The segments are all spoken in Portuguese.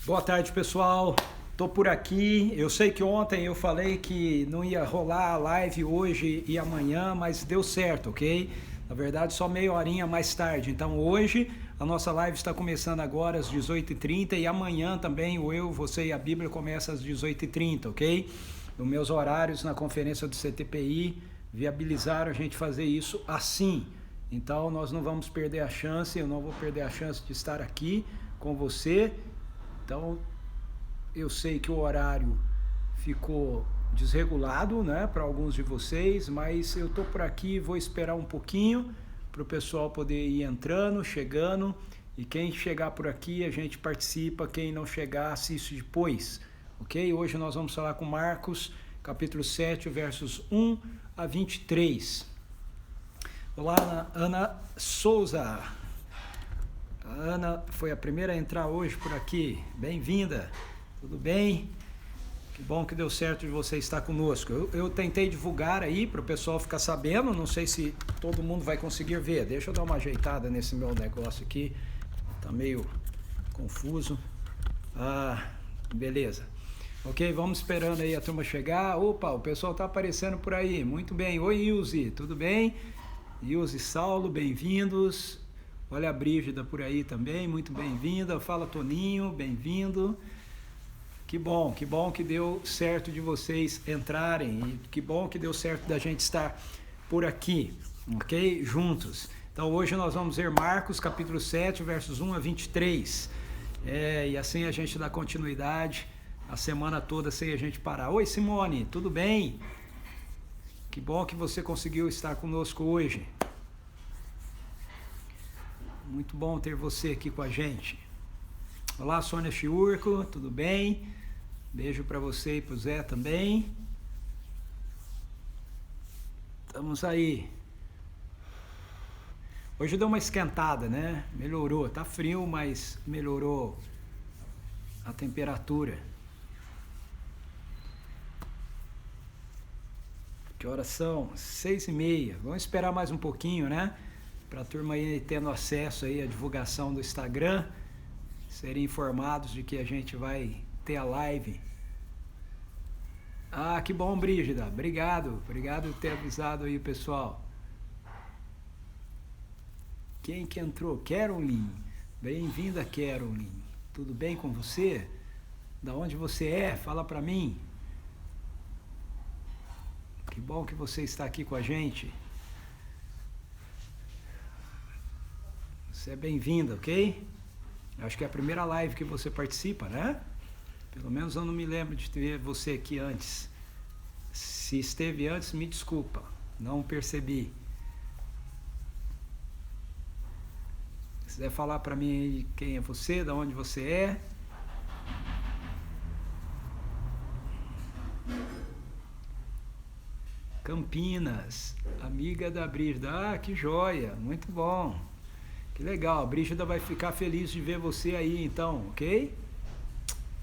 Boa tarde, pessoal. Tô por aqui. Eu sei que ontem eu falei que não ia rolar a live hoje e amanhã, mas deu certo, ok? Na verdade, só meia horinha mais tarde. Então, hoje a nossa live está começando agora às 18h30 e amanhã também o Eu, Você e a Bíblia começa às 18h30, ok? Os meus horários na conferência do CTPI viabilizaram a gente fazer isso assim. Então, nós não vamos perder a chance, eu não vou perder a chance de estar aqui com você. Então, eu sei que o horário ficou desregulado, né, para alguns de vocês, mas eu tô por aqui, vou esperar um pouquinho para o pessoal poder ir entrando, chegando, e quem chegar por aqui a gente participa, quem não chegar assiste depois, ok? Hoje nós vamos falar com Marcos, capítulo 7, versos 1 a 23. Olá, Ana Souza. A Ana foi a primeira a entrar hoje por aqui. Bem-vinda. Tudo bem? Que bom que deu certo de você estar conosco. Eu tentei divulgar aí para o pessoal ficar sabendo. Não sei se todo mundo vai conseguir ver. Deixa eu dar uma ajeitada nesse meu negócio aqui. Tá meio confuso. Beleza. Ok, vamos esperando aí a turma chegar. Opa, o pessoal tá aparecendo por aí. Muito bem. Oi, Ilze. Tudo bem? Ilze e Saulo, bem-vindos. Olha a Brígida por aí também, muito bem-vinda. Fala, Toninho, bem-vindo. Que bom que deu certo de vocês entrarem e que bom que deu certo da gente estar por aqui, ok? Juntos. Então hoje nós vamos ver Marcos capítulo 7, versos 1 a 23. E assim a gente dá continuidade a semana toda sem a gente parar. Oi, Simone, tudo bem? Que bom que você conseguiu estar conosco hoje. Muito bom ter você aqui com a gente. Olá, Sônia Chiurco, tudo bem? Beijo para você e para o Zé também. Estamos aí. Hoje deu uma esquentada, né? Melhorou. Tá frio, mas melhorou a temperatura. Que horas são? 6h30. Vamos esperar mais um pouquinho, né? Para a turma aí tendo acesso aí à divulgação do Instagram, serem informados de que a gente vai ter a live. Que bom, Brígida, obrigado por ter avisado aí, pessoal. Quem que entrou? Caroline, bem-vinda, Caroline, tudo bem com você? Da onde você é? Fala para mim. Que bom que você está aqui com a gente. Você é bem-vinda, ok? Acho que é a primeira live que você participa, né? Pelo menos eu não me lembro de ter você aqui antes. Se esteve antes, me desculpa, não percebi. Se quiser falar para mim aí quem é você, de onde você é. Campinas, amiga da Brígida. Que joia, muito bom. Que legal, a Brígida vai ficar feliz de ver você aí então, ok?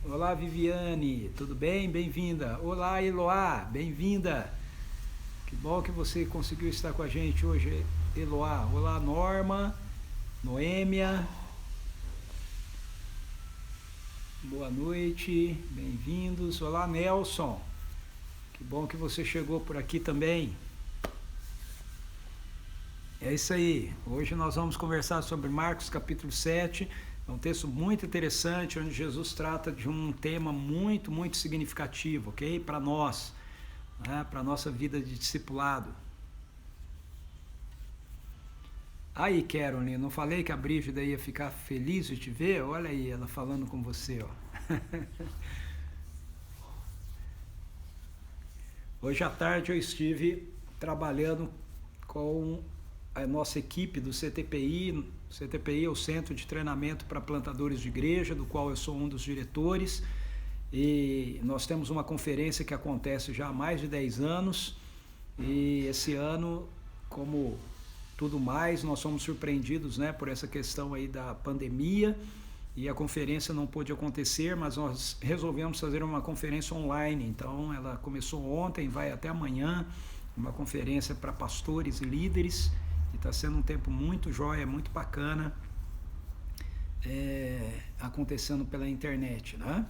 Olá, Viviane, tudo bem? Bem-vinda. Olá, Eloá, bem-vinda. Que bom que você conseguiu estar com a gente hoje, Eloá. Olá, Norma, Noêmia. Boa noite, bem-vindos. Olá, Nelson. Que bom que você chegou por aqui também. É isso aí, hoje nós vamos conversar sobre Marcos capítulo 7, é um texto muito interessante, onde Jesus trata de um tema muito, muito significativo, ok? Para nós, né? Para a nossa vida de discipulado. Aí, Caroline, não falei que a Brígida ia ficar feliz de te ver? Olha aí, ela falando com você, ó. Hoje à tarde eu estive trabalhando com a nossa equipe do CTPI. O CTPI é o Centro de Treinamento para Plantadores de Igreja, do qual eu sou um dos diretores, e nós temos uma conferência que acontece já há mais de 10 anos, e esse ano, como tudo mais, nós somos surpreendidos, né, por essa questão aí da pandemia, e a conferência não pôde acontecer, mas nós resolvemos fazer uma conferência online. Então ela começou ontem, vai até amanhã, uma conferência para pastores e líderes, e está sendo um tempo muito jóia, muito bacana. acontecendo pela internet, né?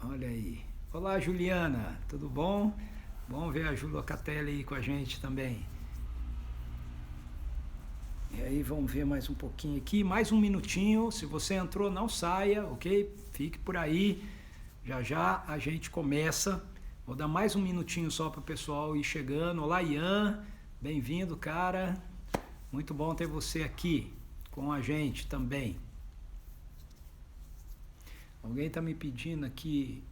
Olha aí. Olá, Juliana, tudo bom? Bom ver a Ju Locatelli aí com a gente também. E aí, vamos ver mais um pouquinho aqui, mais um minutinho. Se você entrou, não saia, ok? Fique por aí. Já já a gente começa. Vou dar mais um minutinho só para o pessoal ir chegando. Olá, Ian. Bem-vindo, cara. Muito bom ter você aqui com a gente também. Alguém está me pedindo aqui.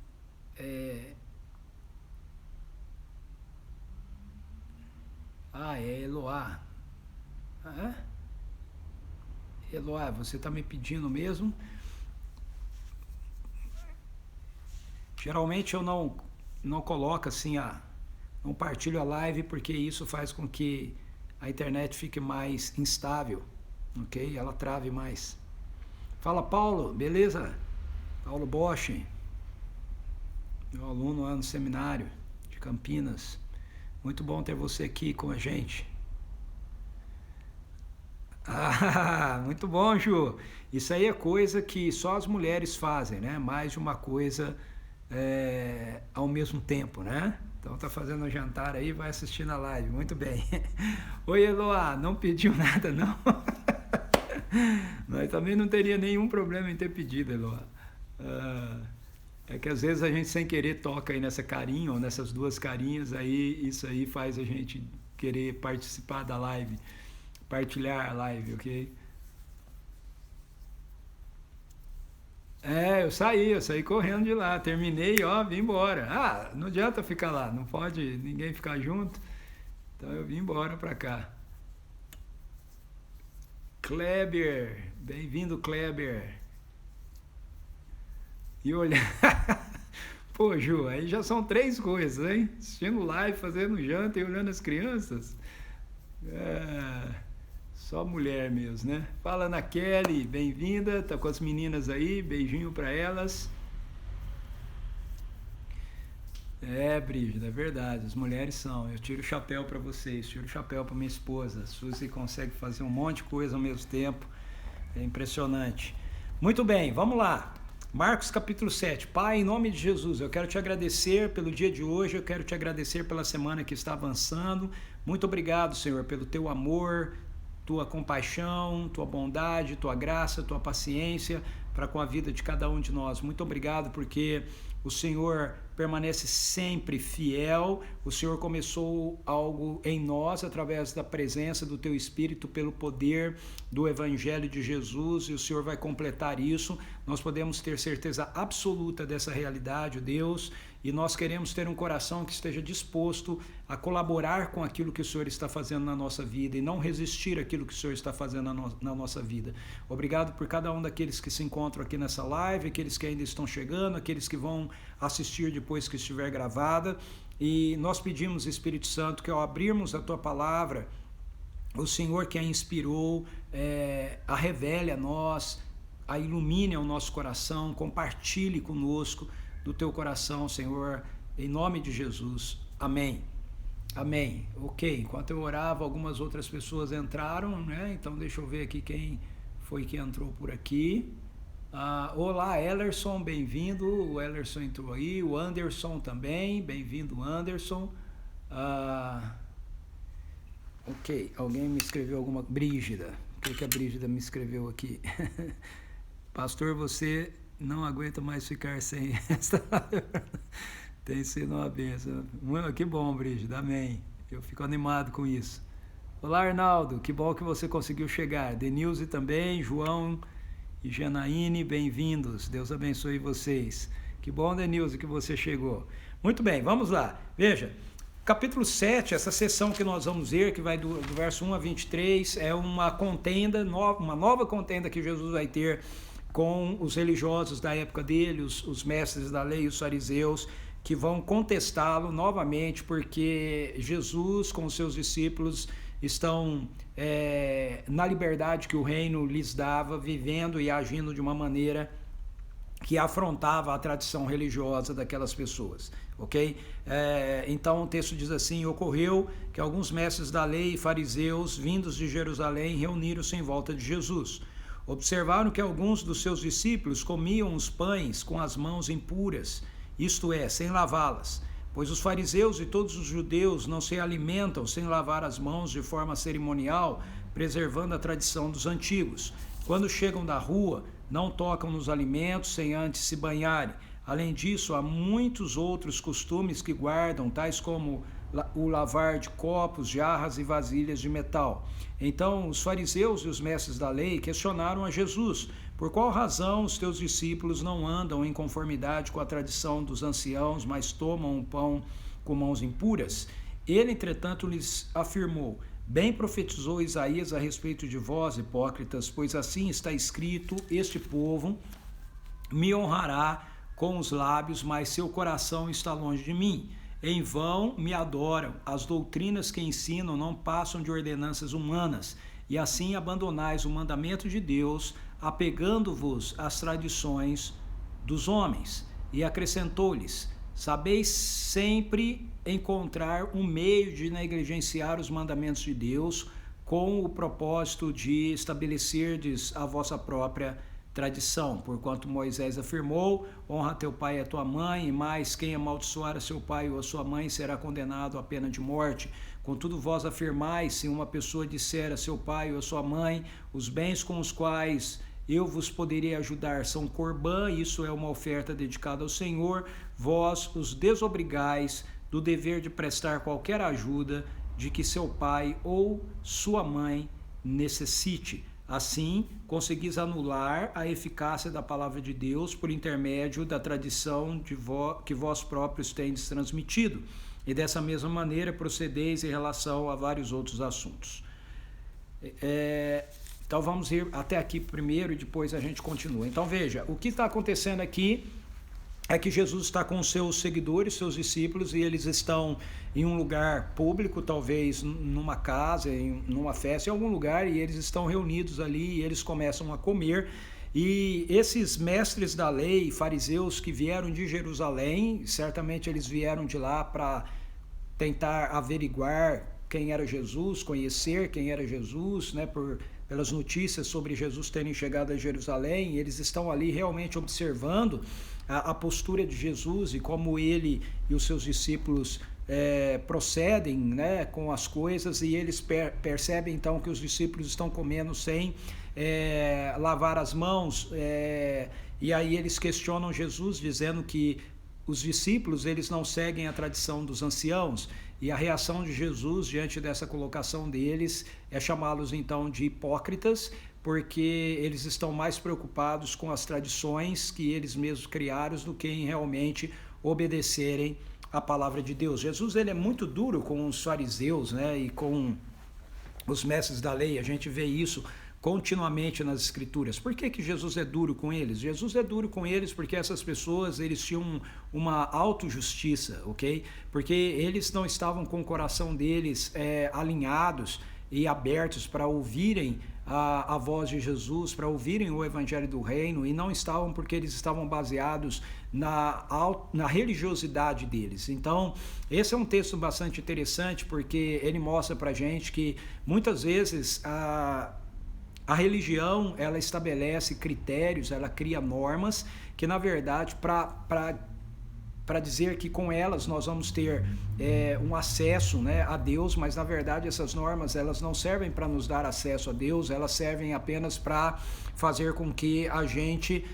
É Eloá. Eloá, você está me pedindo mesmo? Geralmente eu não coloco assim, não partilho a live, porque isso faz com que a internet fique mais instável, ok? Ela trave mais. Fala, Paulo, beleza? Paulo Bosch, meu aluno lá no seminário de Campinas. Muito bom ter você aqui com a gente. Muito bom, Ju. Isso aí é coisa que só as mulheres fazem, né? Mais de uma coisa ao mesmo tempo, né? Então tá fazendo o jantar aí, vai assistindo a live. Muito bem. Oi, Eloá, não pediu nada, não? Nós também não teria nenhum problema em ter pedido, Eloá. É que às vezes a gente sem querer toca aí nessa carinha ou nessas duas carinhas, aí isso aí faz a gente querer participar da live, partilhar a live, ok? Eu saí correndo de lá, terminei, vim embora. Não adianta ficar lá, não pode ninguém ficar junto, então eu vim embora pra cá. Kleber, bem-vindo, Kleber. E olhar. Pô, Ju, aí já são 3 coisas, hein? Assistindo live, fazendo janta e olhando as crianças. Só mulher mesmo, né? Fala, Ana Kelly, bem-vinda. Tá com as meninas aí, beijinho pra elas. Brígida, é verdade, as mulheres são. Eu tiro o chapéu pra vocês, tiro o chapéu pra minha esposa. A Suzy consegue fazer um monte de coisa ao mesmo tempo. É impressionante. Muito bem, vamos lá. Marcos capítulo 7. Pai, em nome de Jesus, eu quero te agradecer pelo dia de hoje, eu quero te agradecer pela semana que está avançando. Muito obrigado, Senhor, pelo teu amor, tua compaixão, tua bondade, tua graça, tua paciência para com a vida de cada um de nós. Muito obrigado porque o Senhor permanece sempre fiel, o Senhor começou algo em nós através da presença do Teu Espírito, pelo poder do Evangelho de Jesus, e o Senhor vai completar isso. Nós podemos ter certeza absoluta dessa realidade, Deus, e nós queremos ter um coração que esteja disposto a colaborar com aquilo que o Senhor está fazendo na nossa vida e não resistir àquilo que o Senhor está fazendo na nossa vida. Obrigado por cada um daqueles que se encontram aqui nessa live, aqueles que ainda estão chegando, aqueles que vão assistir depois que estiver gravada, e nós pedimos, Espírito Santo, que ao abrirmos a Tua Palavra, o Senhor que a inspirou, a revele a nós, a ilumine ao nosso coração, compartilhe conosco do Teu coração, Senhor, em nome de Jesus. Amém. Amém. Ok, enquanto eu orava, algumas outras pessoas entraram, né? Então deixa eu ver aqui quem foi que entrou por aqui. Olá, Ellerson, bem-vindo. O Ellerson entrou aí. O Anderson também, bem-vindo, Anderson. Ok, alguém me escreveu alguma... Brígida, o que a Brígida me escreveu aqui? Pastor, você não aguenta mais ficar sem esta... Tem sido uma bênção. Que bom, Brígida, amém. Eu fico animado com isso. Olá, Arnaldo, que bom que você conseguiu chegar. Denilze também, João e Janaíne, bem-vindos. Deus abençoe vocês. Que bom, Denilze, que você chegou. Muito bem, vamos lá. Veja, capítulo 7, essa sessão que nós vamos ver, que vai do verso 1 a 23, é uma contenda, uma nova contenda que Jesus vai ter com os religiosos da época dele, os mestres da lei, os fariseus, que vão contestá-lo novamente, porque Jesus com os seus discípulos estão na liberdade que o reino lhes dava, vivendo e agindo de uma maneira que afrontava a tradição religiosa daquelas pessoas, ok? Então o texto diz assim: ocorreu que alguns mestres da lei e fariseus vindos de Jerusalém reuniram-se em volta de Jesus. Observaram que alguns dos seus discípulos comiam os pães com as mãos impuras, isto é, sem lavá-las, pois os fariseus e todos os judeus não se alimentam sem lavar as mãos de forma cerimonial, preservando a tradição dos antigos. Quando chegam da rua, não tocam nos alimentos sem antes se banharem. Além disso, há muitos outros costumes que guardam, tais como o lavar de copos, jarras e vasilhas de metal. Então, os fariseus e os mestres da lei questionaram a Jesus: por qual razão os teus discípulos não andam em conformidade com a tradição dos anciãos, mas tomam o pão com mãos impuras? Ele, entretanto, lhes afirmou: bem profetizou Isaías a respeito de vós, hipócritas, pois assim está escrito: este povo me honrará com os lábios, mas seu coração está longe de mim. Em vão me adoram, as doutrinas que ensinam não passam de ordenanças humanas, e assim abandonais o mandamento de Deus, apegando-vos às tradições dos homens. E acrescentou-lhes: sabeis sempre encontrar um meio de negligenciar os mandamentos de Deus, com o propósito de estabelecerdes a vossa própria tradição, porquanto Moisés afirmou: honra teu pai e a tua mãe, e mais quem amaldiçoar a seu pai ou a sua mãe será condenado à pena de morte. Contudo vós afirmais: se uma pessoa disser a seu pai ou a sua mãe, os bens com os quais eu vos poderia ajudar são corbã, isso é uma oferta dedicada ao Senhor, vós os desobrigais do dever de prestar qualquer ajuda de que seu pai ou sua mãe necessite. Assim, conseguis anular a eficácia da palavra de Deus por intermédio da tradição que vós próprios tendes transmitido. E dessa mesma maneira procedeis em relação a vários outros assuntos. Então vamos ir até aqui primeiro e depois a gente continua. Então veja, o que está acontecendo aqui é que Jesus está com seus seguidores, seus discípulos, e eles estão em um lugar público, talvez numa casa, numa festa, em algum lugar, e eles estão reunidos ali e eles começam a comer. E esses mestres da lei, fariseus que vieram de Jerusalém, certamente eles vieram de lá para tentar averiguar quem era Jesus, conhecer quem era Jesus, né, pelas notícias sobre Jesus terem chegado a Jerusalém. Eles estão ali realmente observando a postura de Jesus e como ele e os seus discípulos procedem, né, com as coisas, e eles percebem então que os discípulos estão comendo sem lavar as mãos, e aí eles questionam Jesus dizendo que os discípulos eles não seguem a tradição dos anciãos, e a reação de Jesus diante dessa colocação deles é chamá-los então de hipócritas, porque eles estão mais preocupados com as tradições que eles mesmos criaram do que em realmente obedecerem a palavra de Deus. Jesus ele é muito duro com os fariseus, né, e com os mestres da lei. A gente vê isso continuamente nas escrituras. Por que Jesus é duro com eles? Jesus é duro com eles porque essas pessoas eles tinham uma autojustiça, ok? Porque eles não estavam com o coração deles alinhados e abertos para ouvirem a voz de Jesus, para ouvirem o evangelho do reino, e não estavam porque eles estavam baseados na religiosidade deles. Então, esse é um texto bastante interessante porque ele mostra para a gente que muitas vezes a religião ela estabelece critérios, ela cria normas que na verdade para dizer que com elas nós vamos ter um acesso, né, a Deus, mas na verdade essas normas elas não servem para nos dar acesso a Deus, elas servem apenas para fazer com que a gente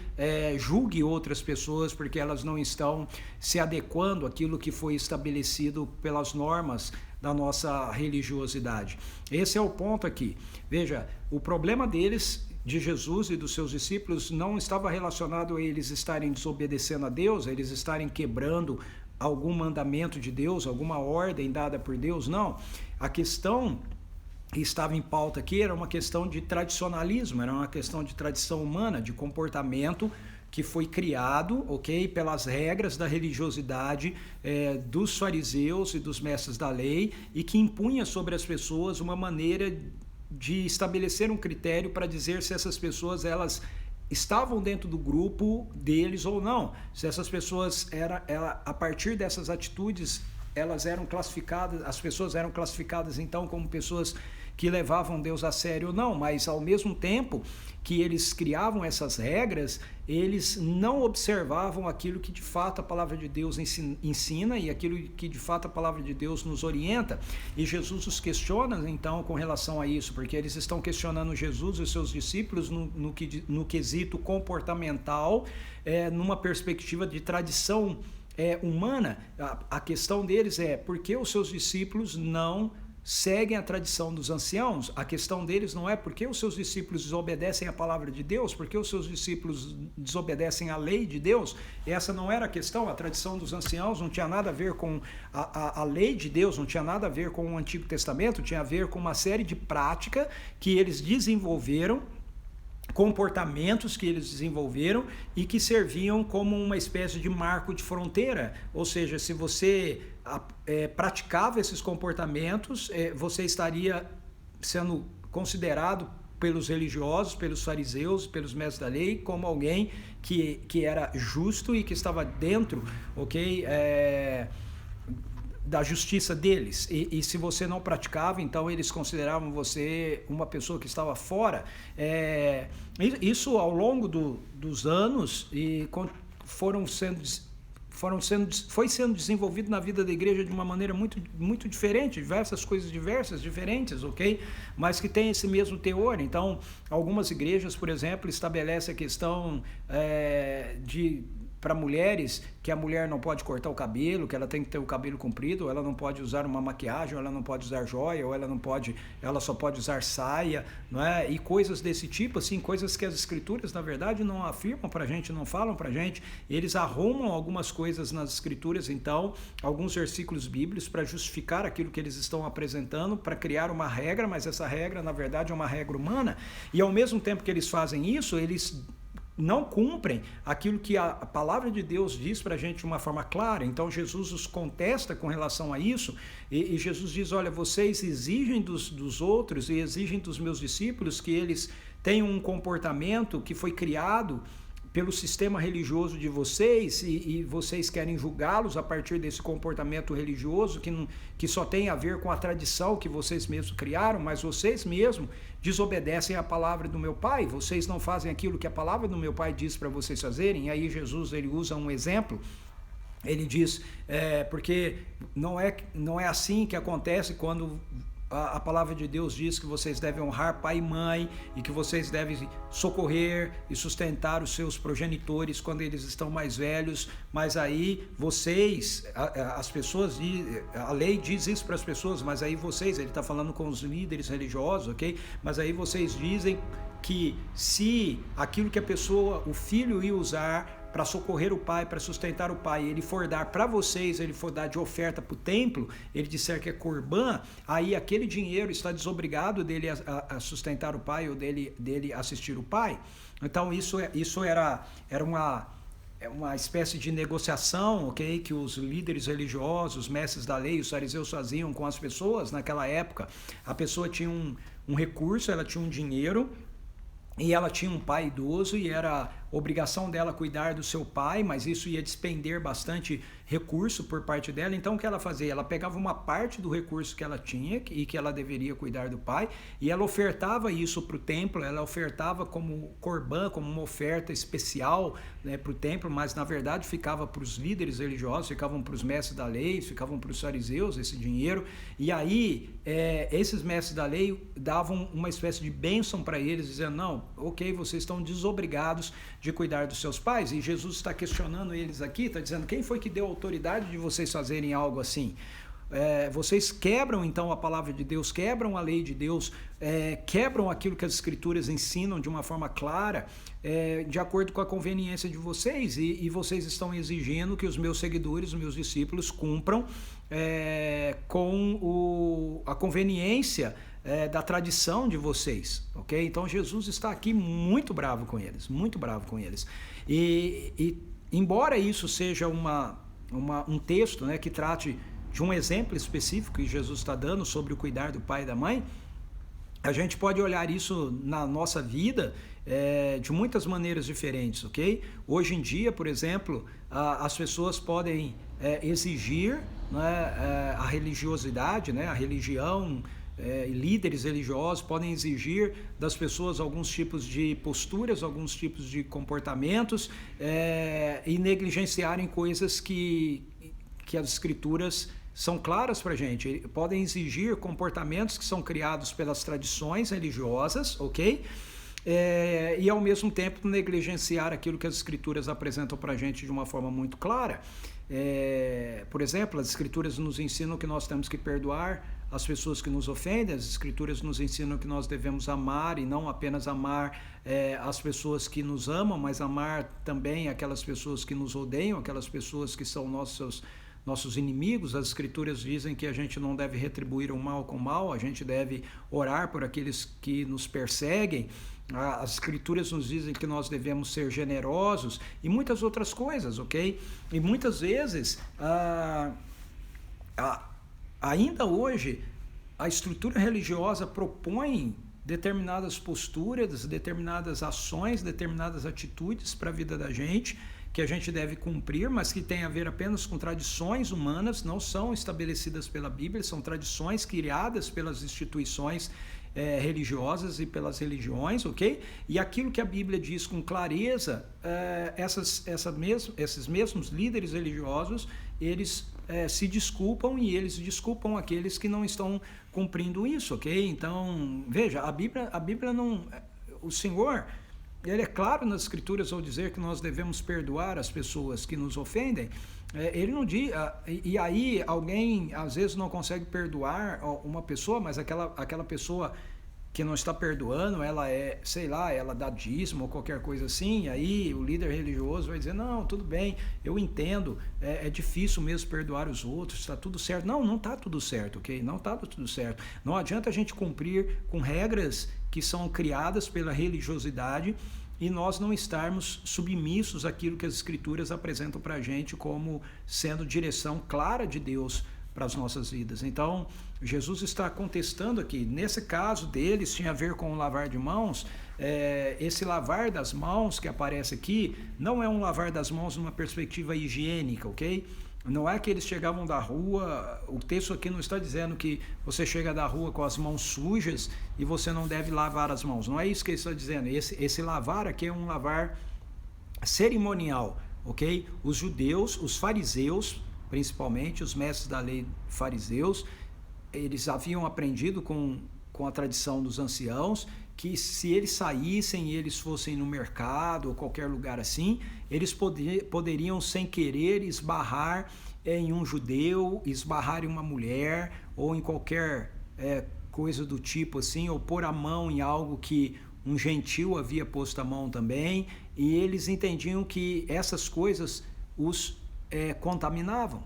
julgue outras pessoas porque elas não estão se adequando àquilo que foi estabelecido pelas normas da nossa religiosidade. Esse é o ponto aqui. Veja, o problema deles, de Jesus e dos seus discípulos, não estava relacionado a eles estarem desobedecendo a Deus, a eles estarem quebrando algum mandamento de Deus, alguma ordem dada por Deus, não. A questão que estava em pauta aqui era uma questão de tradicionalismo, era uma questão de tradição humana, de comportamento que foi criado, ok, pelas regras da religiosidade dos fariseus e dos mestres da lei, e que impunha sobre as pessoas uma maneira de estabelecer um critério para dizer se essas pessoas elas estavam dentro do grupo deles ou não. Se essas pessoas a partir dessas atitudes, elas eram classificadas, as pessoas eram classificadas então como pessoas que levavam Deus a sério ou não, mas ao mesmo tempo que eles criavam essas regras, eles não observavam aquilo que de fato a palavra de Deus ensina e aquilo que de fato a palavra de Deus nos orienta. E Jesus os questiona então com relação a isso, porque eles estão questionando Jesus e os seus discípulos no quesito comportamental, numa perspectiva de tradição humana. A questão deles é por que os seus discípulos não seguem a tradição dos anciãos. A questão deles não é porque os seus discípulos desobedecem a palavra de Deus, porque os seus discípulos desobedecem a lei de Deus. Essa não era a questão. A tradição dos anciãos não tinha nada a ver com a lei de Deus, não tinha nada a ver com o Antigo Testamento, tinha a ver com uma série de práticas que eles desenvolveram, comportamentos que eles desenvolveram e que serviam como uma espécie de marco de fronteira. Ou seja, se você praticava esses comportamentos, você estaria sendo considerado pelos religiosos, pelos fariseus, pelos mestres da lei, como alguém que era justo e que estava dentro, da justiça deles. E se você não praticava, então eles consideravam você uma pessoa que estava fora. Isso ao longo dos anos foi sendo desenvolvido na vida da igreja de uma maneira muito, muito diferente, diversas coisas diferentes, mas que tem esse mesmo teor. Então, algumas igrejas, por exemplo, estabelecem a questão para mulheres, que a mulher não pode cortar o cabelo, que ela tem que ter o cabelo comprido, ou ela não pode usar uma maquiagem, ou ela não pode usar joia, ou ela só pode usar saia, não é? E coisas desse tipo, assim, coisas que as escrituras, na verdade, não afirmam pra gente, não falam pra gente. Eles arrumam algumas coisas nas escrituras, então, alguns versículos bíblicos para justificar aquilo que eles estão apresentando, para criar uma regra, mas essa regra, na verdade, é uma regra humana. E ao mesmo tempo que eles fazem isso, eles não cumprem aquilo que a palavra de Deus diz para a gente de uma forma clara. Então Jesus os contesta com relação a isso, e Jesus diz: olha, vocês exigem dos outros e exigem dos meus discípulos que eles tenham um comportamento que foi criado pelo sistema religioso de vocês, e vocês querem julgá-los a partir desse comportamento religioso que só tem a ver com a tradição que vocês mesmos criaram, mas vocês mesmos desobedecem a palavra do meu Pai, vocês não fazem aquilo que a palavra do meu Pai diz para vocês fazerem. E aí Jesus, ele usa um exemplo. Ele diz, porque não é assim que acontece quando a palavra de Deus diz que vocês devem honrar pai e mãe, e que vocês devem socorrer e sustentar os seus progenitores quando eles estão mais velhos. Mas aí vocês, as pessoas, a lei diz isso para as pessoas, mas aí vocês, ele está falando com os líderes religiosos, mas aí vocês dizem que se aquilo que o filho ia usar para socorrer o pai, para sustentar o pai, ele for dar para vocês, ele for dar de oferta para o templo, ele disser que é corbã, aí aquele dinheiro está desobrigado dele a sustentar o pai, ou dele assistir o pai. Então isso era uma espécie de negociação, que os líderes religiosos, os mestres da lei, os fariseus faziam com as pessoas naquela época. A pessoa tinha um recurso, ela tinha um dinheiro, e ela tinha um pai idoso, e era obrigação dela cuidar do seu pai, mas isso ia despender bastante recurso por parte dela. Então o que ela fazia? Ela pegava uma parte do recurso que ela tinha e que ela deveria cuidar do pai, e ela ofertava isso para o templo, ela ofertava como corbã, como uma oferta especial, para o templo, mas na verdade ficava para os líderes religiosos, ficavam para os mestres da lei, ficavam para os fariseus esse dinheiro. E aí esses mestres da lei davam uma espécie de bênção para eles, dizendo: não, vocês estão desobrigados de cuidar dos seus pais. E Jesus está questionando eles aqui, está dizendo: quem foi que deu autoridade de vocês fazerem algo assim? Vocês quebram então a palavra de Deus, quebram a lei de Deus, quebram aquilo que as escrituras ensinam de uma forma clara, de acordo com a conveniência de vocês, e vocês estão exigindo que os meus seguidores, os meus discípulos cumpram com a conveniência da tradição de vocês, Então Jesus está aqui muito bravo com eles, muito bravo com eles. E embora isso seja um texto, que trate de um exemplo específico que Jesus está dando sobre o cuidar do pai e da mãe, a gente pode olhar isso na nossa vida de muitas maneiras diferentes, ok? Hoje em dia, por exemplo, as pessoas podem exigir, né, a religiosidade, né, a religião, líderes religiosos podem exigir das pessoas alguns tipos de posturas, alguns tipos de comportamentos e negligenciarem coisas que as escrituras são claras para a gente. Podem exigir comportamentos que são criados pelas tradições religiosas, ok? E ao mesmo tempo negligenciar aquilo que as escrituras apresentam para a gente de uma forma muito clara. Por exemplo, as escrituras nos ensinam que nós temos que perdoar as pessoas que nos ofendem, as escrituras nos ensinam que nós devemos amar e não apenas amar as pessoas que nos amam, mas amar também aquelas pessoas que nos odeiam, aquelas pessoas que são nossos inimigos. As escrituras dizem que a gente não deve retribuir o mal com o mal, a gente deve orar por aqueles que nos perseguem. As escrituras nos dizem que nós devemos ser generosos e muitas outras coisas, ok? E muitas vezes, ainda hoje, a estrutura religiosa propõe determinadas posturas, determinadas ações, determinadas atitudes para a vida da gente, que a gente deve cumprir, mas que tem a ver apenas com tradições humanas, não são estabelecidas pela Bíblia, são tradições criadas pelas instituições religiosas e pelas religiões, ok? E aquilo que a Bíblia diz com clareza, esses mesmos líderes religiosos, eles se desculpam e eles desculpam aqueles que não estão cumprindo isso, ok? Então, veja, a Bíblia não... O Senhor... Ele é claro nas escrituras ao dizer que nós devemos perdoar as pessoas que nos ofendem. Ele não diz, e aí alguém às vezes não consegue perdoar uma pessoa, mas aquela pessoa que não está perdoando, ela sei lá, ela dá dízimo ou qualquer coisa assim, aí o líder religioso vai dizer, não, tudo bem, eu entendo, é difícil mesmo perdoar os outros, está tudo certo. Não está tudo certo, ok? Não está tudo certo. Não adianta a gente cumprir com regras que são criadas pela religiosidade e nós não estarmos submissos àquilo que as escrituras apresentam para a gente como sendo direção clara de Deus para as nossas vidas. Então, Jesus está contestando aqui. Nesse caso deles, tinha a ver com o lavar de mãos. Esse lavar das mãos que aparece aqui não é um lavar das mãos numa perspectiva higiênica, ok? Não é que eles chegavam da rua, o texto aqui não está dizendo que você chega da rua com as mãos sujas e você não deve lavar as mãos. Não é isso que ele está dizendo. Esse lavar aqui é um lavar cerimonial, ok? Os judeus, os fariseus, principalmente os mestres da lei fariseus, eles haviam aprendido com a tradição dos anciãos que se eles saíssem e eles fossem no mercado ou qualquer lugar assim, eles poderiam sem querer esbarrar em um judeu, esbarrar em uma mulher ou em qualquer coisa do tipo assim, ou pôr a mão em algo que um gentil havia posto a mão também, e eles entendiam que essas coisas os contaminavam.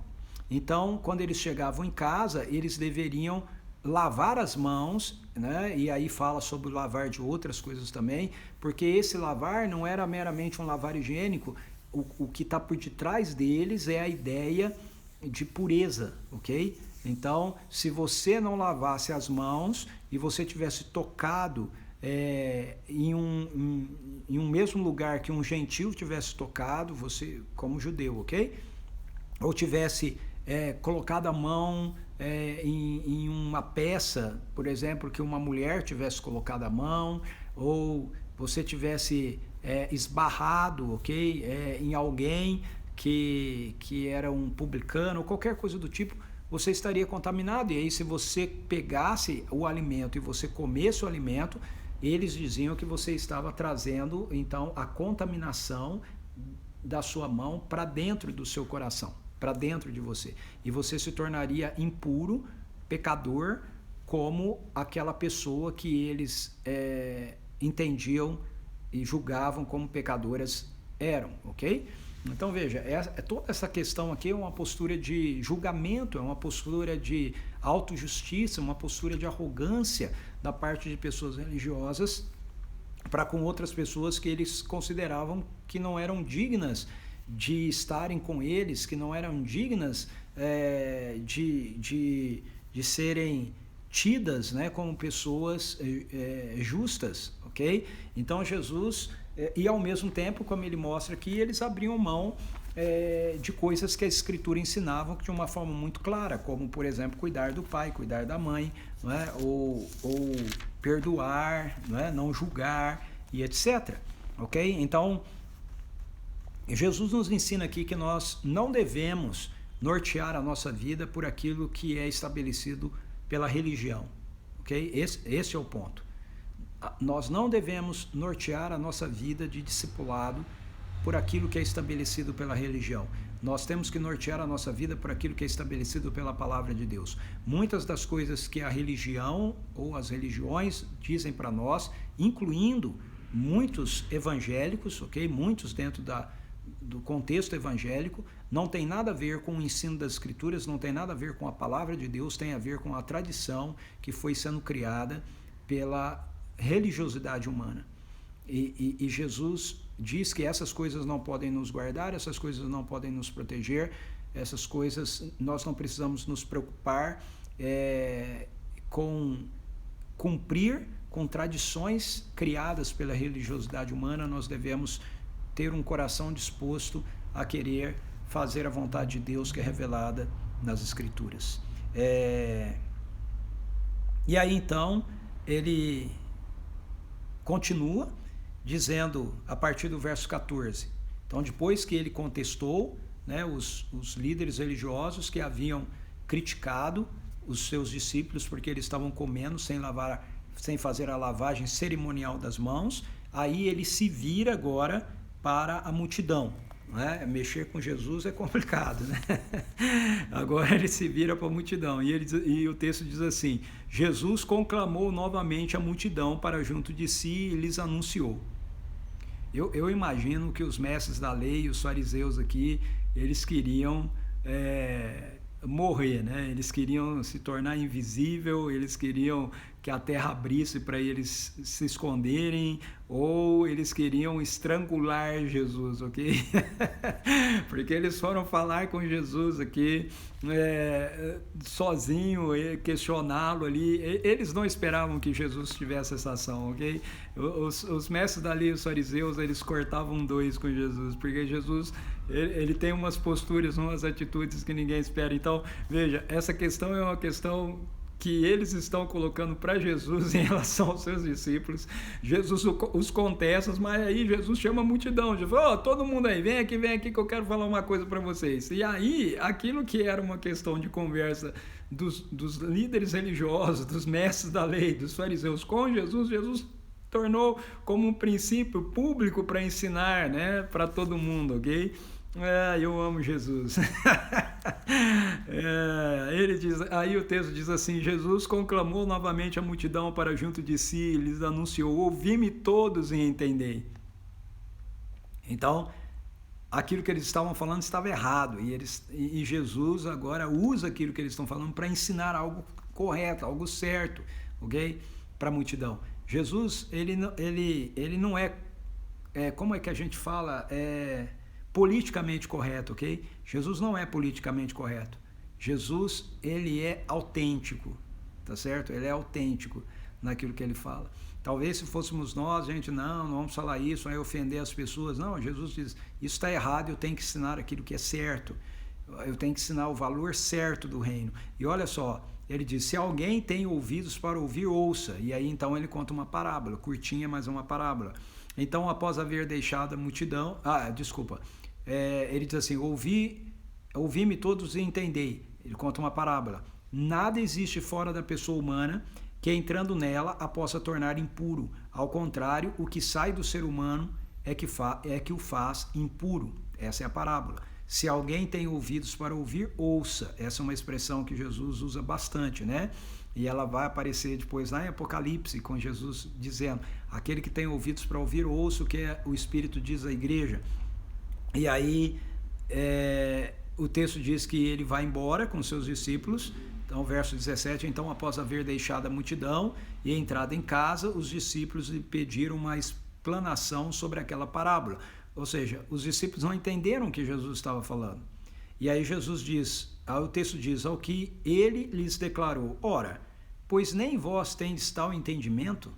Então, quando eles chegavam em casa, eles deveriam lavar as mãos, né? E aí fala sobre o lavar de outras coisas também, porque esse lavar não era meramente um lavar higiênico, o que está por detrás deles é a ideia de pureza, ok? Então, se você não lavasse as mãos e você tivesse tocado em um mesmo lugar que um gentil tivesse tocado, você como judeu, ok? Ou tivesse colocado a mão em uma peça, por exemplo, que uma mulher tivesse colocado a mão, ou você tivesse esbarrado, ok, em alguém que era um publicano, ou qualquer coisa do tipo, você estaria contaminado. E aí, se você pegasse o alimento e você comesse o alimento, eles diziam que você estava trazendo, então, a contaminação da sua mão para dentro do seu coração, para dentro de você. E você se tornaria impuro, pecador, como aquela pessoa que eles entendiam e julgavam como pecadoras eram, ok? Então veja, toda essa questão aqui é uma postura de julgamento, é uma postura de autojustiça, uma postura de arrogância da parte de pessoas religiosas para com outras pessoas que eles consideravam que não eram dignas de estarem com eles, que não eram dignas de serem tidas, né, como pessoas justas, ok? Então Jesus, e ao mesmo tempo, como ele mostra aqui, eles abriam mão de coisas que a Escritura ensinava de uma forma muito clara, como, por exemplo, cuidar do pai, cuidar da mãe, não é? ou perdoar, não é? Não julgar e etc. Ok? Então, Jesus nos ensina aqui que nós não devemos nortear a nossa vida por aquilo que é estabelecido pela religião. Ok? Esse é o ponto. Nós não devemos nortear a nossa vida de discipulado por aquilo que é estabelecido pela religião. Nós temos que nortear a nossa vida por aquilo que é estabelecido pela palavra de Deus. Muitas das coisas que a religião ou as religiões dizem para nós, incluindo muitos evangélicos, ok? Muitos dentro do contexto evangélico, não tem nada a ver com o ensino das Escrituras, não tem nada a ver com a palavra de Deus, tem a ver com a tradição que foi sendo criada pela religiosidade humana. E Jesus diz que essas coisas não podem nos guardar, essas coisas não podem nos proteger, essas coisas nós não precisamos nos preocupar com cumprir com tradições criadas pela religiosidade humana. Nós devemos ter um coração disposto a querer fazer a vontade de Deus que é revelada nas Escrituras. E aí então ele continua dizendo a partir do verso 14. Então, depois que ele contestou, né, os líderes religiosos que haviam criticado os seus discípulos porque eles estavam comendo sem fazer a lavagem cerimonial das mãos, aí ele se vira agora para a multidão. Né? Mexer com Jesus é complicado, né? Agora ele se vira para a multidão e o texto diz assim: Jesus conclamou novamente a multidão para junto de si e lhes anunciou. Eu imagino que os mestres da lei, os fariseus aqui, eles queriam morrer, né? Eles queriam se tornar invisível, eles queriam que a terra abrisse para eles se esconderem, ou eles queriam estrangular Jesus, ok? Porque eles foram falar com Jesus aqui, sozinho, questioná-lo ali. Eles não esperavam que Jesus tivesse essa ação, ok? Os mestres da lei, os fariseus, eles cortavam dois com Jesus, porque Jesus, ele tem umas posturas, umas atitudes que ninguém espera. Então, veja, essa questão é uma questão que eles estão colocando para Jesus em relação aos seus discípulos. Jesus os contesta, mas aí Jesus chama a multidão, diz: todo mundo aí, vem aqui que eu quero falar uma coisa para vocês. E aí, aquilo que era uma questão de conversa dos líderes religiosos, dos mestres da lei, dos fariseus com Jesus tornou como um princípio público para ensinar, né, para todo mundo, ok? Eu amo Jesus. Ele diz, aí o texto diz assim: Jesus conclamou novamente a multidão para junto de si e lhes anunciou: ouvi-me todos e entendei. Então, aquilo que eles estavam falando estava errado, e Jesus agora usa aquilo que eles estão falando para ensinar algo correto, algo certo, ok? Para a multidão. Jesus, ele não é, como é que a gente fala, politicamente correto, ok? Jesus não é politicamente correto. Jesus, ele é autêntico, tá certo? Ele é autêntico naquilo que ele fala. Talvez se fôssemos nós, gente, não vamos falar isso, vai ofender as pessoas. Não, Jesus diz, isso está errado, eu tenho que ensinar aquilo que é certo. Eu tenho que ensinar o valor certo do reino. E olha só, ele diz, se alguém tem ouvidos para ouvir, ouça. E aí então ele conta uma parábola, curtinha, mas uma parábola. Então, após haver deixado a multidão, ele diz assim: ouvi-me todos e entendei. Ele conta uma parábola. Nada existe fora da pessoa humana que, entrando nela, a possa tornar impuro. Ao contrário, o que sai do ser humano é que o faz impuro. Essa é a parábola. Se alguém tem ouvidos para ouvir, ouça. Essa é uma expressão que Jesus usa bastante, né? E ela vai aparecer depois lá em Apocalipse, com Jesus dizendo: aquele que tem ouvidos para ouvir, ouça o que o Espírito diz à igreja. E aí o texto diz que ele vai embora com seus discípulos. Então, verso 17, então, após haver deixado a multidão e entrado em casa, os discípulos lhe pediram uma explanação sobre aquela parábola. Ou seja, os discípulos não entenderam o que Jesus estava falando. E aí Jesus diz, o texto diz, ao que ele lhes declarou: ora, Pois nem vós tendes tal entendimento.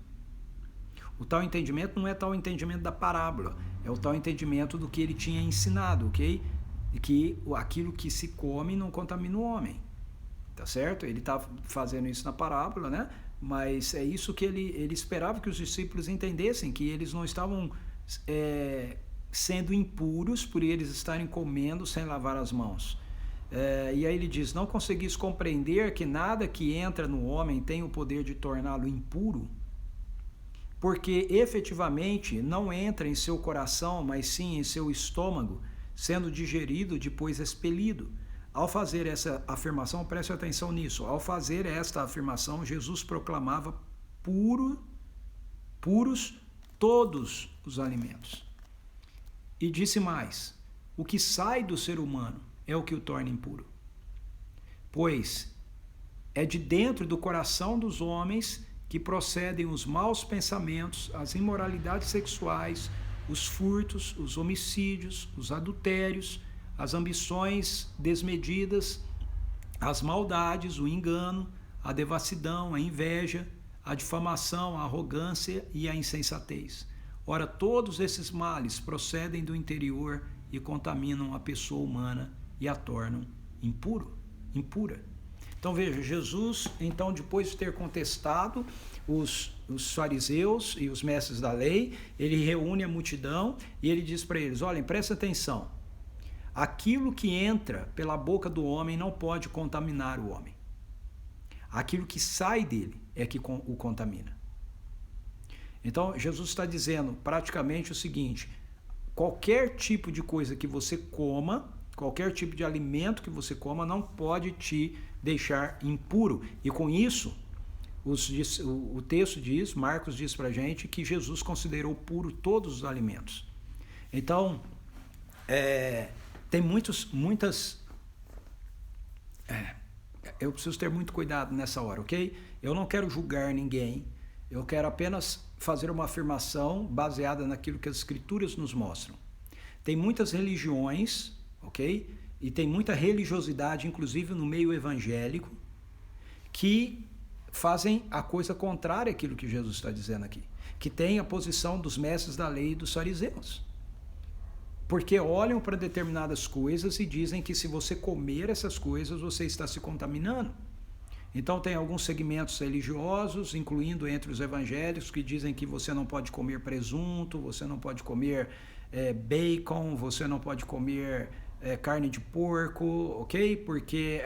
O tal entendimento não é tal entendimento da parábola, é o tal entendimento do que ele tinha ensinado, ok? Que aquilo que se come não contamina o homem, tá certo? Ele está fazendo isso na parábola, né? Mas é isso que ele esperava que os discípulos entendessem, que eles não estavam sendo impuros por eles estarem comendo sem lavar as mãos. E aí ele diz, não conseguis compreender que nada que entra no homem tem o poder de torná-lo impuro? Porque efetivamente não entra em seu coração, mas sim em seu estômago, sendo digerido, depois expelido. Ao fazer essa afirmação, preste atenção nisso, ao fazer esta afirmação, Jesus proclamava puros todos os alimentos. E disse mais, o que sai do ser humano é o que o torna impuro. Pois é de dentro do coração dos homens que procedem os maus pensamentos, as imoralidades sexuais, os furtos, os homicídios, os adultérios, as ambições desmedidas, as maldades, o engano, a devassidão, a inveja, a difamação, a arrogância e a insensatez. Ora, todos esses males procedem do interior e contaminam a pessoa humana e a tornam impura. Então veja, Jesus, então, depois de ter contestado os fariseus e os mestres da lei, ele reúne a multidão e ele diz para eles, olhem, presta atenção, aquilo que entra pela boca do homem não pode contaminar o homem. Aquilo que sai dele é que o contamina. Então Jesus está dizendo praticamente o seguinte, qualquer tipo de coisa que você coma, qualquer tipo de alimento que você coma não pode te deixar impuro. E com isso, o texto diz, Marcos diz pra gente, que Jesus considerou puro todos os alimentos. Então, tem muitas... eu preciso ter muito cuidado nessa hora, ok? Eu não quero julgar ninguém, eu quero apenas fazer uma afirmação baseada naquilo que as Escrituras nos mostram. Tem muitas religiões, ok? E tem muita religiosidade, inclusive no meio evangélico, que fazem a coisa contrária àquilo que Jesus está dizendo aqui, que tem a posição dos mestres da lei e dos fariseus. Porque olham para determinadas coisas e dizem que se você comer essas coisas, você está se contaminando. Então tem alguns segmentos religiosos, incluindo entre os evangélicos, que dizem que você não pode comer presunto, você não pode comer bacon, você não pode comer carne de porco, ok? Porque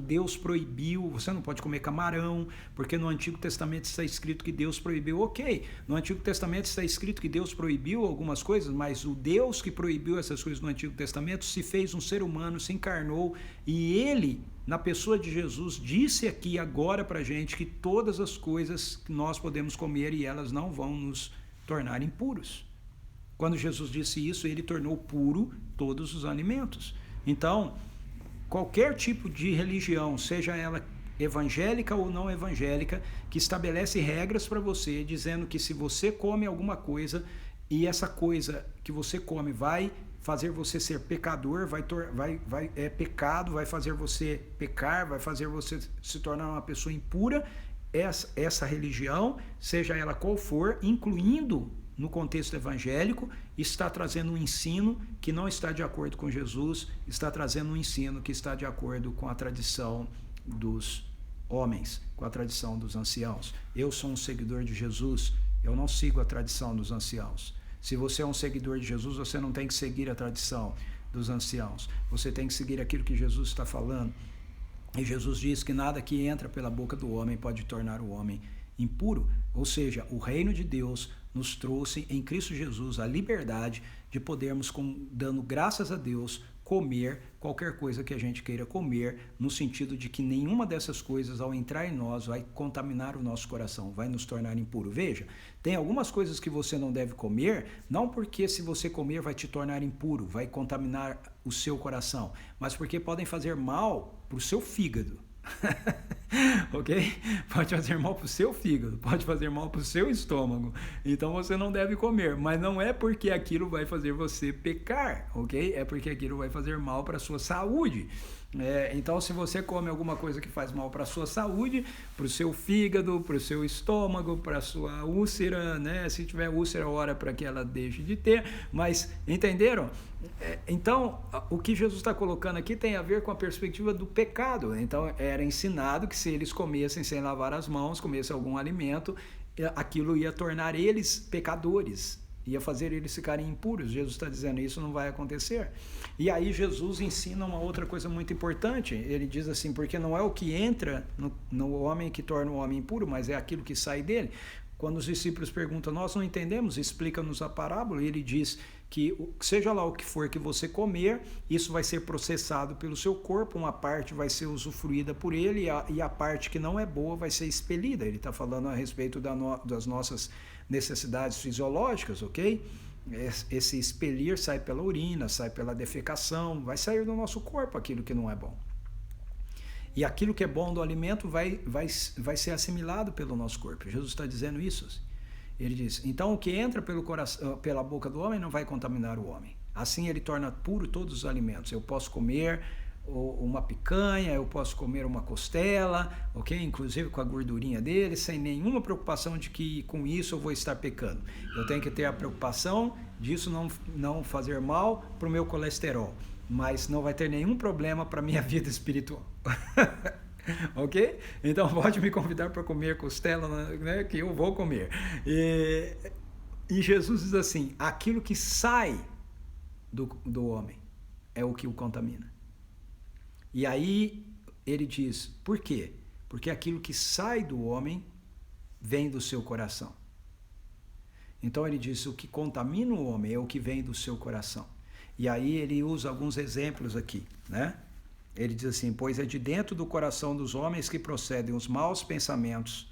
Deus proibiu, você não pode comer camarão, porque no Antigo Testamento está escrito que Deus proibiu, ok? No Antigo Testamento está escrito que Deus proibiu algumas coisas, mas o Deus que proibiu essas coisas no Antigo Testamento se fez um ser humano, se encarnou, e ele, na pessoa de Jesus, disse aqui agora pra gente que todas as coisas que nós podemos comer e elas não vão nos tornar impuros. Quando Jesus disse isso, ele tornou puro todos os alimentos. Então, qualquer tipo de religião, seja ela evangélica ou não evangélica, que estabelece regras para você, dizendo que se você come alguma coisa e essa coisa que você come vai fazer você ser pecador, é pecado, vai fazer você pecar, vai fazer você se tornar uma pessoa impura, essa religião, seja ela qual for, incluindo no contexto evangélico, está trazendo um ensino que não está de acordo com Jesus, está trazendo um ensino que está de acordo com a tradição dos homens, com a tradição dos anciãos. Eu sou um seguidor de Jesus, eu não sigo a tradição dos anciãos. Se você é um seguidor de Jesus, você não tem que seguir a tradição dos anciãos. Você tem que seguir aquilo que Jesus está falando. E Jesus diz que nada que entra pela boca do homem pode tornar o homem impuro. Ou seja, o reino de Deus nos trouxe em Cristo Jesus a liberdade de podermos, dando graças a Deus, comer qualquer coisa que a gente queira comer, no sentido de que nenhuma dessas coisas, ao entrar em nós, vai contaminar o nosso coração, vai nos tornar impuro. Veja, tem algumas coisas que você não deve comer, não porque se você comer vai te tornar impuro, vai contaminar o seu coração, mas porque podem fazer mal para o seu fígado. Ok? Pode fazer mal para o seu fígado, pode fazer mal para o seu estômago, então você não deve comer, mas não é porque aquilo vai fazer você pecar, ok? É porque aquilo vai fazer mal para a sua saúde. Então, se você come alguma coisa que faz mal para a sua saúde, para o seu fígado, para o seu estômago, para a sua úlcera, né? Se tiver úlcera, ora para que ela deixe de ter. Mas, entenderam? Então, o que Jesus está colocando aqui tem a ver com a perspectiva do pecado. Então, era ensinado que se eles comessem sem lavar as mãos, comessem algum alimento, aquilo ia tornar eles pecadores, ia fazer eles ficarem impuros. Jesus está dizendo, isso não vai acontecer. E aí Jesus ensina uma outra coisa muito importante. Ele diz assim, porque não é o que entra no homem que torna o homem impuro, mas é aquilo que sai dele. Quando os discípulos perguntam, nós não entendemos, explica-nos a parábola, e ele diz que seja lá o que for que você comer, isso vai ser processado pelo seu corpo, uma parte vai ser usufruída por ele, e a parte que não é boa vai ser expelida. Ele está falando a respeito das nossas necessidades fisiológicas, ok? Esse expelir sai pela urina, sai pela defecação, vai sair do nosso corpo aquilo que não é bom. E aquilo que é bom do alimento vai ser assimilado pelo nosso corpo. Jesus está dizendo isso. Ele diz, então o que entra pelo coração, pela boca do homem não vai contaminar o homem. Assim ele torna puro todos os alimentos. Eu posso comer uma picanha, eu posso comer uma costela, ok? Inclusive com a gordurinha dele, sem nenhuma preocupação de que com isso eu vou estar pecando. Eu tenho que ter a preocupação disso não fazer mal para o meu colesterol, mas não vai ter nenhum problema para a minha vida espiritual. Ok? Então pode me convidar para comer costela, né, que eu vou comer. E Jesus diz assim, aquilo que sai do homem é o que o contamina. E aí ele diz, por quê? Porque aquilo que sai do homem vem do seu coração. Então ele diz, o que contamina o homem é o que vem do seu coração. E aí ele usa alguns exemplos aqui, né? Ele diz assim, pois é de dentro do coração dos homens que procedem os maus pensamentos,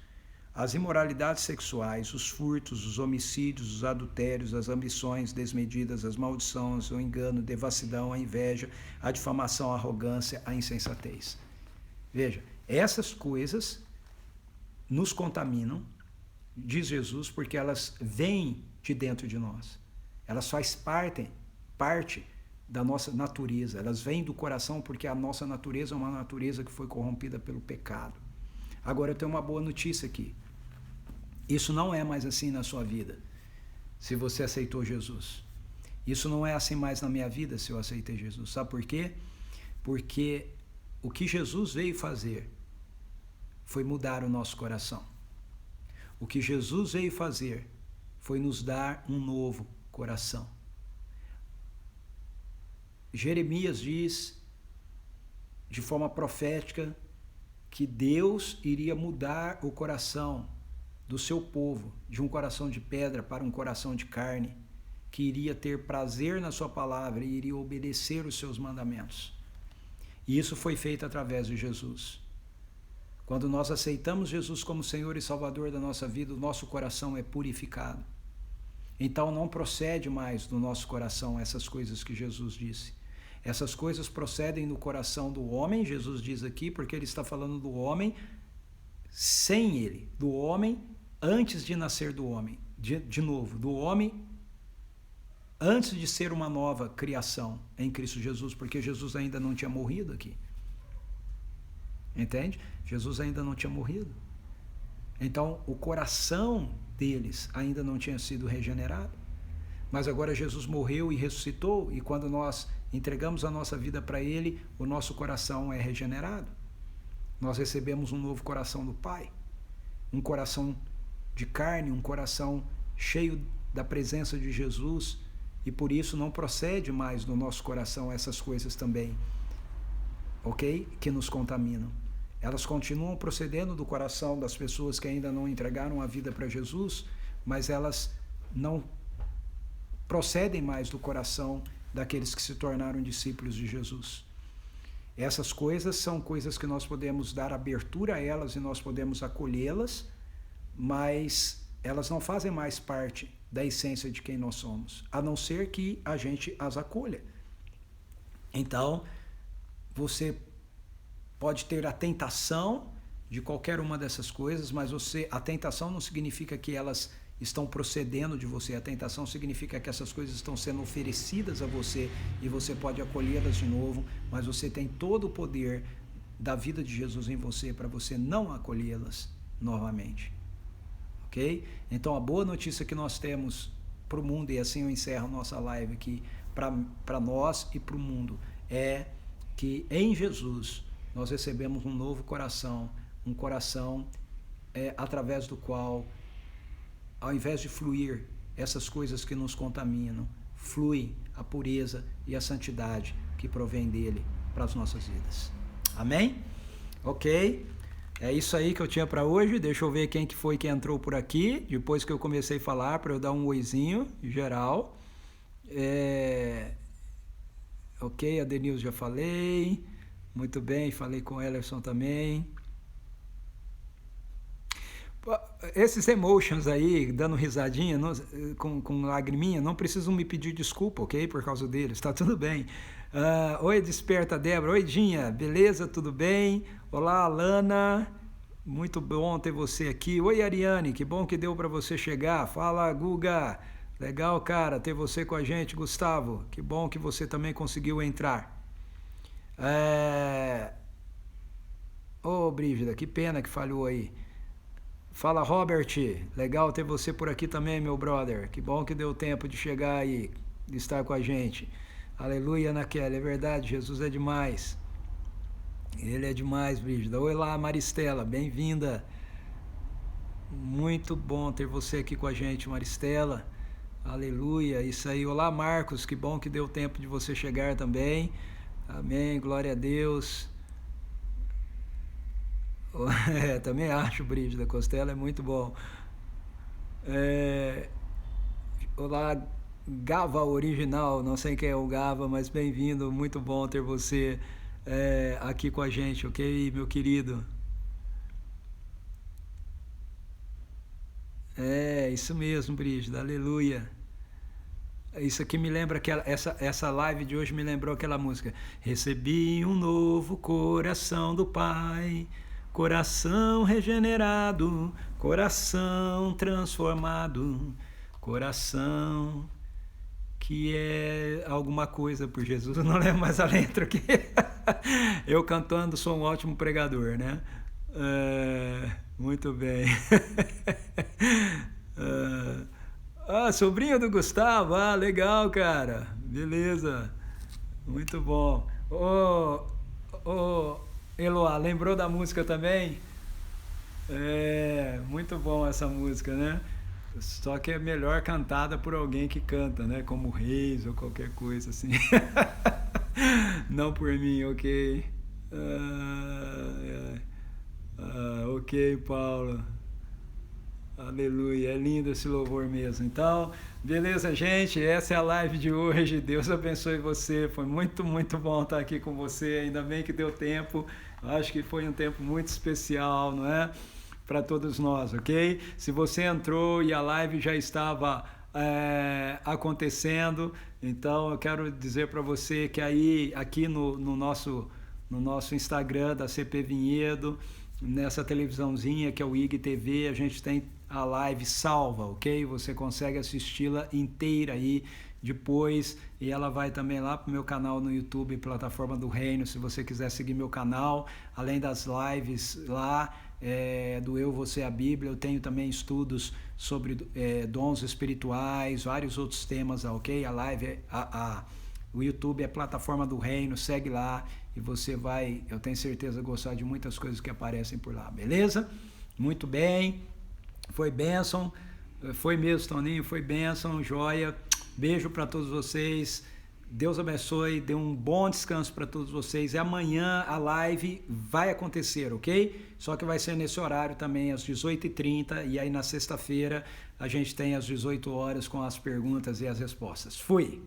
as imoralidades sexuais, os furtos, os homicídios, os adultérios, as ambições desmedidas, as maldições, o engano, a devassidão, a inveja, a difamação, a arrogância, a insensatez. Veja, essas coisas nos contaminam, diz Jesus, porque elas vêm de dentro de nós. Elas fazem parte da nossa natureza, elas vêm do coração porque a nossa natureza é uma natureza que foi corrompida pelo pecado. Agora eu tenho uma boa notícia aqui. Isso não é mais assim na sua vida, se você aceitou Jesus. Isso não é assim mais na minha vida, se eu aceitei Jesus. Sabe por quê? Porque o que Jesus veio fazer foi mudar o nosso coração. O que Jesus veio fazer foi nos dar um novo coração. Jeremias diz, de forma profética, que Deus iria mudar o coração do seu povo, de um coração de pedra para um coração de carne, que iria ter prazer na sua palavra e iria obedecer os seus mandamentos. E isso foi feito através de Jesus. Quando nós aceitamos Jesus como Senhor e Salvador da nossa vida, o nosso coração é purificado. Então não procede mais do nosso coração essas coisas que Jesus disse. Essas coisas procedem no coração do homem, Jesus diz aqui, porque ele está falando do homem sem ele, do homem antes de nascer do homem, de novo, do homem antes de ser uma nova criação em Cristo Jesus, porque Jesus ainda não tinha morrido aqui. Entende? Jesus ainda não tinha morrido. Então, o coração deles ainda não tinha sido regenerado. Mas agora Jesus morreu e ressuscitou, e quando nós entregamos a nossa vida para Ele, o nosso coração é regenerado. Nós recebemos um novo coração do Pai, um coração de carne, um coração cheio da presença de Jesus, e por isso não procede mais do nosso coração essas coisas também, ok? Que nos contaminam. Elas continuam procedendo do coração das pessoas que ainda não entregaram a vida para Jesus, mas elas não procedem mais do coração daqueles que se tornaram discípulos de Jesus. Essas coisas são coisas que nós podemos dar abertura a elas e nós podemos acolhê-las, mas elas não fazem mais parte da essência de quem nós somos, a não ser que a gente as acolha. Então, você pode ter a tentação de qualquer uma dessas coisas, mas a tentação não significa que elas estão procedendo de você. A tentação significa que essas coisas estão sendo oferecidas a você e você pode acolhê-las de novo, mas você tem todo o poder da vida de Jesus em você para você não acolhê-las novamente. Ok? Então a boa notícia que nós temos para o mundo, e assim eu encerro nossa live aqui, para nós e para o mundo, é que em Jesus nós recebemos um novo coração, um coração através do qual, ao invés de fluir essas coisas que nos contaminam, flui a pureza e a santidade que provém dele para as nossas vidas. Amém? Ok? É isso aí que eu tinha para hoje. Deixa eu ver quem que foi que entrou por aqui, depois que eu comecei a falar, para eu dar um oizinho geral. Ok, a Denilson já falei. Muito bem, falei com o Ellerson também. Esses emotions aí, dando risadinha, com lagriminha, não precisam me pedir desculpa, ok? Por causa deles, tá tudo bem. Oi, Desperta Débora. Oi, Dinha, beleza? Tudo bem? Olá, Alana. Muito bom ter você aqui. Oi, Ariane, que bom que deu para você chegar. Fala, Guga. Legal, cara, ter você com a gente. Gustavo, que bom que você também conseguiu entrar. Brígida, que pena que falhou aí. Fala, Robert, legal ter você por aqui também, meu brother. Que bom que deu tempo de chegar aí, de estar com a gente. Aleluia, Ana Kelly, é verdade, Jesus é demais. Ele é demais, Brígida. Oi lá, Maristela, bem-vinda. Muito bom ter você aqui com a gente, Maristela. Aleluia, isso aí. Olá, Marcos, que bom que deu tempo de você chegar também. Amém, glória a Deus. Também acho, Brígida, Costela é muito bom. Olá, Gava Original, não sei quem é o Gava, mas bem-vindo, muito bom ter você aqui com a gente, ok, meu querido? Isso mesmo, Brígida, aleluia. Isso aqui me lembra essa live de hoje me lembrou aquela música. Recebi um novo coração do Pai, coração regenerado, coração transformado, coração que é alguma coisa por Jesus. Eu não lembro mais a letra aqui. Eu cantando sou um ótimo pregador, né? Muito bem. Sobrinho do Gustavo. Legal, cara. Beleza. Muito bom. Eloá, lembrou da música também? Muito bom essa música, né? Só que é melhor cantada por alguém que canta, né? Como Reis ou qualquer coisa assim. Não por mim, ok? Ok, Paulo. Aleluia, é lindo esse louvor mesmo. Então, beleza, gente? Essa é a live de hoje. Deus abençoe você. Foi muito, muito bom estar aqui com você. Ainda bem que deu tempo. Acho que foi um tempo muito especial, não é? Para todos nós, ok? Se você entrou e a live já estava acontecendo, então eu quero dizer para você que aí, aqui no nosso Instagram da CP Vinhedo, nessa televisãozinha que é o IGTV, a gente tem a live salva, ok? Você consegue assisti-la inteira aí depois, e ela vai também lá pro meu canal no YouTube, Plataforma do Reino, se você quiser seguir meu canal, além das lives lá, do Eu, Você, a Bíblia, eu tenho também estudos sobre dons espirituais, vários outros temas, ok? A live, o YouTube é Plataforma do Reino, segue lá e você vai, eu tenho certeza, gostar de muitas coisas que aparecem por lá, beleza? Muito bem, foi bênção, foi mesmo, Toninho, foi bênção, joia, beijo para todos vocês, Deus abençoe, dê um bom descanso para todos vocês, e amanhã a live vai acontecer, ok? Só que vai ser nesse horário também, às 18h30, e aí na sexta-feira a gente tem às 18 horas com as perguntas e as respostas. Fui!